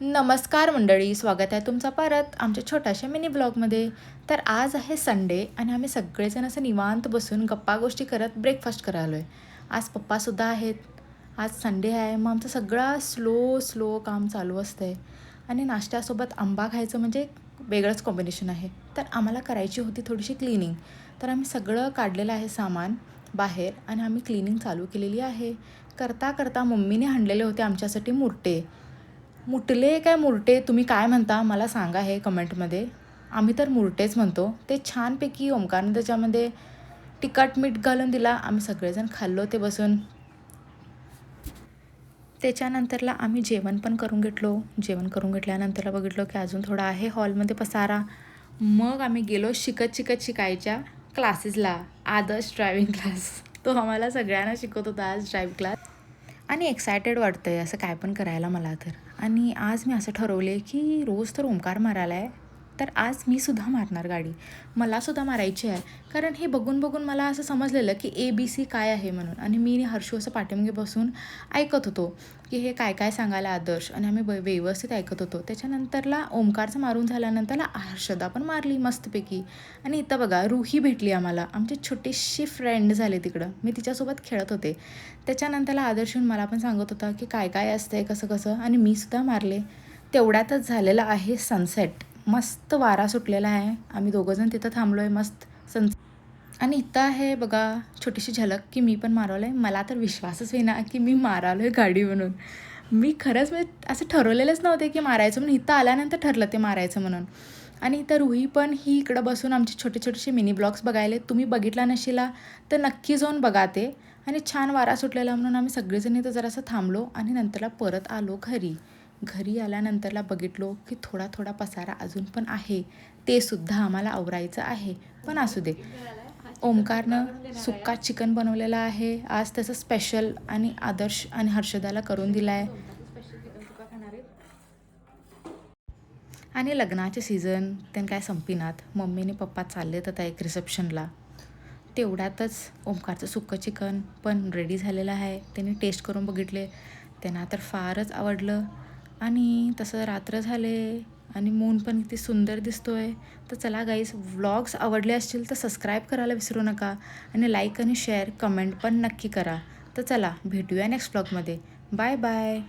नमस्कार मंडळी, स्वागत आहे तुमचं परत आमच्या छोट्याशा मिनी ब्लॉगमध्ये. तर आज आहे संडे आणि आम्ही सगळेजण असं निवांत बसून गप्पा गोष्टी करत ब्रेकफास्ट करायला आलो आहे. आज पप्पासुद्धा आहेत. आज संडे आहे, मग आमचं सगळं स्लो काम चालू असतं आहे. आणि नाश्त्यासोबत आंबा खायचं म्हणजे वेगळंच कॉम्बिनेशन आहे. तर आम्हाला करायची होती थोडीशी क्लिनिंग. तर आम्ही सगळं काढलेलं आहे सामान बाहेर आणि आम्ही क्लिनिंग चालू केलेली आहे. करता करता मम्मीने आणलेले होते आमच्यासाठी मुर्टे. मुटले काय मुरटे तुम्ही काय म्हणता मला सांगा हे कमेंटमध्ये. आम्ही तर मुरटेच म्हणतो. ते छानपैकी ओमकारनं त्याच्यामध्ये तिखट मीठ घालून दिला. आम्ही सगळेजण खाल्लो ते बसून. त्याच्यानंतरला आम्ही जेवण पण करून घेतलो. जेवण करून घेतल्यानंतरला बघितलो की अजून थोडा आहे हॉलमध्ये पसारा. मग आम्ही गेलो शिकायच्या क्लासेसला. आदर्श ड्रायव्हिंग क्लास. तो आम्हाला सगळ्यांना शिकवत होता आज ड्राईव्ह क्लास. आणि एक्सायटेड वाटतं आहे असं काय पण करायला मला तर. आणि आज मी असं ठरवले की रोज तर ओंकार मारायला आहे, तर आज मीसुद्धा मारणार गाडी. मलासुद्धा मारायची आहे. कारण हे बघून बघून मला असं समजलेलं की ABC काय आहे म्हणून. आणि मी हर्षू असं पाठीमागे बसून ऐकत होतो की हे काय काय सांगायला आदर्श, आणि आम्ही व्यवस्थित ऐकत होतो. त्याच्यानंतरला ओंकारचं मारून झाल्यानंतरला हर्षदा पण मारली मस्तपैकी. आणि इथं बघा रुही भेटली आम्हाला. आमची छोटीशी फ्रेंड झाली तिकडं. मी तिच्यासोबत खेळत होते. त्याच्यानंतरला आदर्श येऊन मला पण सांगत होता की काय काय असतंय कसं कसं, आणि मीसुद्धा मारले. तेवढ्यातच झालेला आहे सनसेट. मस्त वारा सुटलेला आहे. आम्ही दोघंजण तिथं थांबलो आहे मस्त आणि इथं आहे बघा छोटीशी झलक की मी पण मारवलं आहे. मला तर विश्वासच होईना की मी मारालो आहे गाडी म्हणून. मी खरंच असं ठरवलेलंच नव्हते की मारायचं म्हणून. इथं आल्यानंतर ठरलं ते मारायचं म्हणून. आणि इथं रुही पण ही इकडं बसून आमचे छोटे मिनी ब्लॉग्स बघायले. तुम्ही बघितला नशिला तर नक्की जाऊन बघा ते. आणि छान वारा सुटलेला म्हणून आम्ही सगळेजण इथं जरासं थांबलो आणि नंतरला परत आलो घरी. घरी आल्यानंतरला बघितलो की थोडा पसारा अजून पण आहे. ते सुद्धा आम्हाला आवरायचं आहे. पण असू दे. ओमकारनं सुक्का चिकन बनवलेला आहे आज, त्याचं स्पेशल, आणि आदर्श आणि हर्षदाला करून दिला आहे. आणि लग्नाचे सीझन त्यांनी काय संपिनात. मम्मीने पप्पा चालले तर एक रिसेप्शनला. तेवढ्यातच ओमकारचं सुक्कं चिकन पण रेडी झालेलं आहे. त्यांनी टेस्ट करून बघितले. त्यांना तर फारच आवडलं. आणि तसं रात्र झाले आणि मून पण किती सुंदर दिसतो आहे. तर चला गाईज, व्लॉग्स आवडले असतील तर सबस्क्राईब करायला विसरू नका. आणि लाईक आणि शेअर कमेंट पण नक्की करा. तर चला भेटूया नेक्स्ट व्लॉगमध्ये. Bye bye.